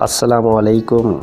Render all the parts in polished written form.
अस्सलामु अलैकुम।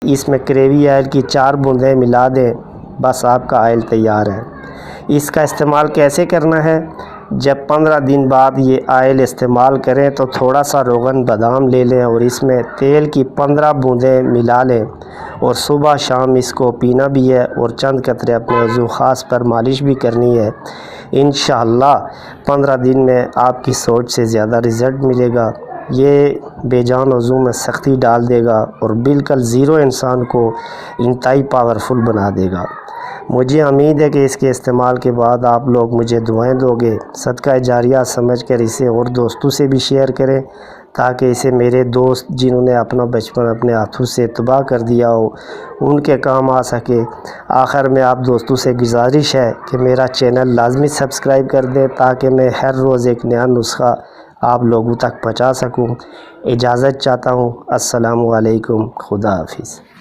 इसमें ग्रेवी ऑयल की 4 बूंदें मिला दें, बस आपका ऑयल तैयार है। इसका इस्तेमाल कैसे करना है? जब 15 दिन बाद ये ऑयल इस्तेमाल करें तो थोड़ा सा रोगन बादाम ले लें और इसमें तेल की 15 बूंदें मिला लें और सुबह शाम इसको पीना भी है और चंद कतरे अपने वज़ू ख़ास पर मालिश भी करनी है। इंशाअल्लाह 15 दिन में आपकी सोच से ज़्यादा रिज़ल्ट मिलेगा। ये बेजान वज़ू में सख्ती डाल देगा और बिल्कुल ज़ीरो इंसान को इंतहाई पावरफुल बना देगा। मुझे उम्मीद है कि इसके इस्तेमाल के बाद आप लोग मुझे दुआएं दोगे। सदका जारिया समझकर इसे और दोस्तों से भी शेयर करें ताकि इसे मेरे दोस्त जिन्होंने अपना बचपन अपने हाथों से तबाह कर दिया हो उनके काम आ सके। आखिर में आप दोस्तों से गुजारिश है कि मेरा चैनल लाजमी सब्सक्राइब कर दें ताकि मैं हर रोज़ एक नया नुस्खा आप लोगों तक पहुंचा सकूं। इजाज़त चाहता हूं। अस्सलामु अलैकुम। खुदा हाफिज़।